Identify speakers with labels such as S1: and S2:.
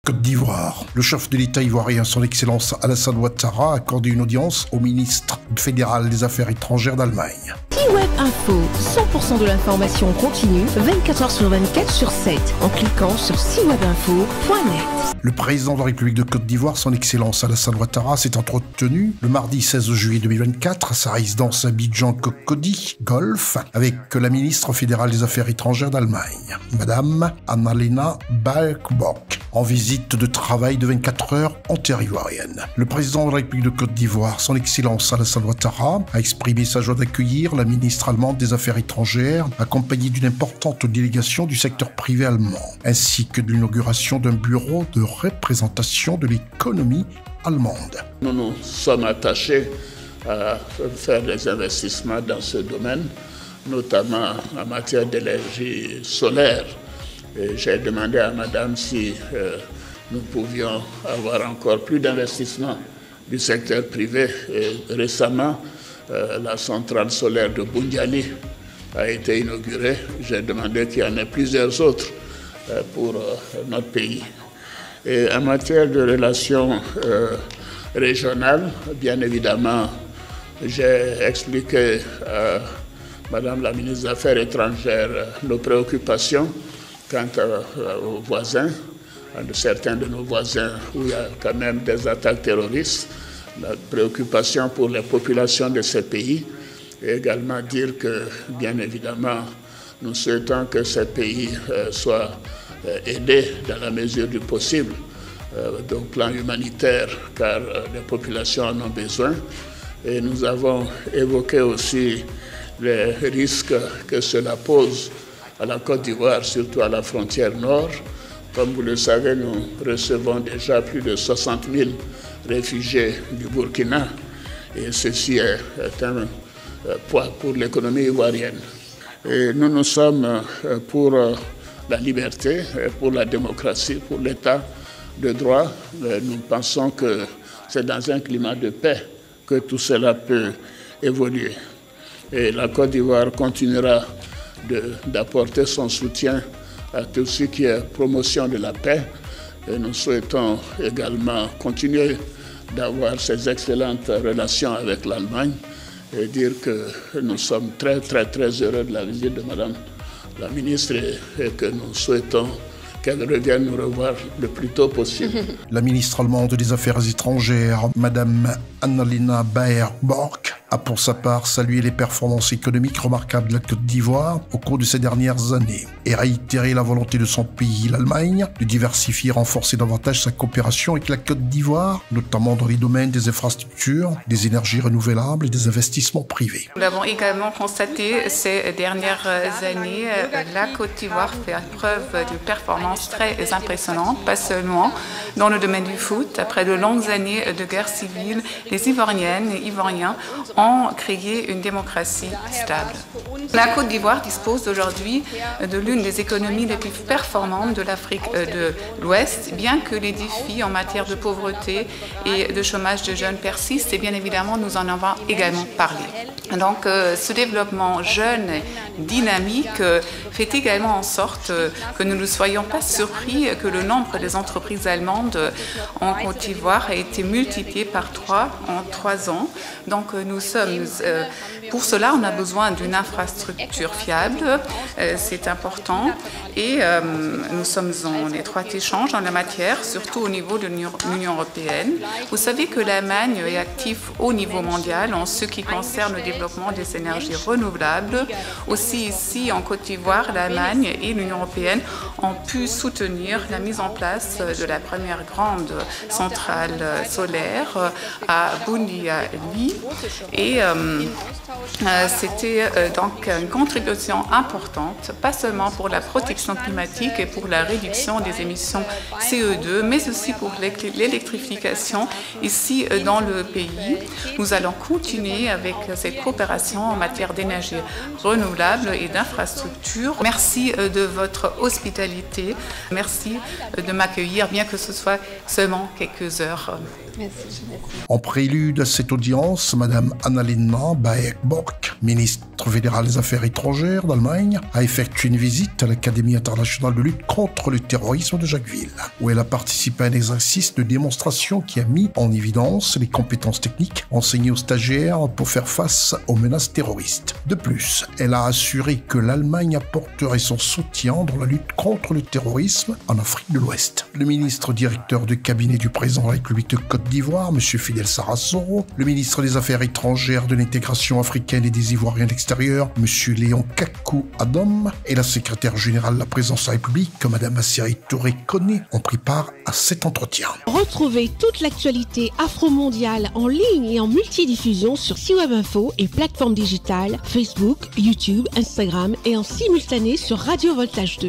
S1: Côte d'Ivoire. Le chef de l'État ivoirien, son Excellence Alassane Ouattara, a accordé une audience au ministre fédéral des Affaires étrangères d'Allemagne.
S2: Web Info, 100% de l'information continue, 24 heures sur 24 sur 7, en cliquant sur siwebinfo.net.
S1: Le président de la République de Côte d'Ivoire, son Excellence Alassane Ouattara, s'est entretenu le mardi 16 juillet 2024 à sa résidence Abidjan Cocody Golf avec la ministre fédérale des Affaires étrangères d'Allemagne, Madame Annalena Baerbock, en visite de travail de 24 heures en terre ivoirienne. Le président de la République de Côte d'Ivoire, son Excellence Alassane Ouattara, a exprimé sa joie d'accueillir la ministre allemande des Affaires étrangères, accompagnée d'une importante délégation du secteur privé allemand, ainsi que de l'inauguration d'un bureau de représentation de l'économie allemande.
S3: Nous nous sommes attachés à faire des investissements dans ce domaine, notamment en matière d'énergie solaire. J'ai demandé à Madame si nous pouvions avoir encore plus d'investissements du secteur privé. Et récemment, la centrale solaire de Boundiali a été inaugurée. J'ai demandé qu'il y en ait plusieurs autres pour notre pays. Et en matière de relations régionales, bien évidemment, j'ai expliqué à Madame la ministre des Affaires étrangères nos préoccupations quant aux voisins, à certains de nos voisins où il y a quand même des attaques terroristes, la préoccupation pour les populations de ces pays, et également dire que, bien évidemment, nous souhaitons que ces pays soient aidés dans la mesure du possible, au plan humanitaire, car les populations en ont besoin. Et nous avons évoqué aussi les risques que cela pose à la Côte d'Ivoire, surtout à la frontière nord. Comme vous le savez, nous recevons déjà plus de 60 000 réfugiés du Burkina, et ceci est un poids pour l'économie ivoirienne. Et nous sommes pour la liberté, pour la démocratie, pour l'État de droit. Nous pensons que c'est dans un climat de paix que tout cela peut évoluer. Et la Côte d'Ivoire continuera d'apporter son soutien à tout ce qui est promotion de la paix. Et nous souhaitons également continuer d'avoir ces excellentes relations avec l'Allemagne et dire que nous sommes très heureux de la visite de Madame la ministre et que nous souhaitons qu'elle revienne nous revoir le plus tôt possible.
S1: La ministre allemande des Affaires étrangères, Madame Annalena Baerbock, a pour sa part salué les performances économiques remarquables de la Côte d'Ivoire au cours de ces dernières années et réitéré la volonté de son pays, l'Allemagne, de diversifier et renforcer davantage sa coopération avec la Côte d'Ivoire, notamment dans les domaines des infrastructures, des énergies renouvelables et des investissements privés.
S4: Nous l'avons également constaté ces dernières années, la Côte d'Ivoire fait preuve de performances très impressionnantes, pas seulement dans le domaine du foot. Après de longues années de guerre civile, les Ivoiriennes et Ivoiriens ont créé une démocratie stable. La Côte d'Ivoire dispose aujourd'hui de l'une des économies les plus performantes de l'Afrique de l'Ouest, bien que les défis en matière de pauvreté et de chômage de jeunes persistent, et bien évidemment nous en avons également parlé. Donc ce développement jeune, dynamique, fait également en sorte que nous ne soyons pas surpris que le nombre des entreprises allemandes en Côte d'Ivoire a été multiplié par 3 en 3 ans. Donc pour cela, on a besoin d'une infrastructure fiable, c'est important, et nous sommes en étroit échange en la matière, surtout au niveau de l'Union européenne. Vous savez que l'Allemagne est active au niveau mondial en ce qui concerne le développement des énergies renouvelables. Aussi ici en Côte d'Ivoire, l'Allemagne et l'Union européenne ont pu soutenir la mise en place de la première grande centrale solaire à Boundiali, et c'était donc une contribution importante, pas seulement pour la protection climatique et pour la réduction des émissions CO2, mais aussi pour l'électrification ici dans le pays. Nous allons continuer avec cette coopération en matière d'énergie renouvelable et d'infrastructures. Merci de votre hospitalité, merci de m'accueillir, bien que ce soit seulement quelques heures.
S5: Merci.
S1: En prélude à cette audience, Madame Annalena Baerbock, ministre fédérale des Affaires étrangères d'Allemagne, a effectué une visite à l'Académie internationale de lutte contre le terrorisme de Jacquesville, où elle a participé à un exercice de démonstration qui a mis en évidence les compétences techniques enseignées aux stagiaires pour faire face aux menaces terroristes. De plus, elle a assuré que l'Allemagne apporterait son soutien dans la lutte contre le terrorisme en Afrique de l'Ouest. Le ministre directeur de cabinet du président de la République de Côte d'Ivoire, M. Fidel Sarasoro, le ministre des Affaires étrangères, de l'intégration africaine et des Ivoiriens d'extérieur, M. Léon Kakou Adom, et la secrétaire générale de la présidence de la République, Mme Assiri Touré Koné, ont pris part à cet entretien.
S2: Retrouvez toute l'actualité afro-mondiale en ligne et en multidiffusion sur C-Web Info et plateformes digitales, Facebook, YouTube, Instagram et en simultané sur Radio Voltage 2.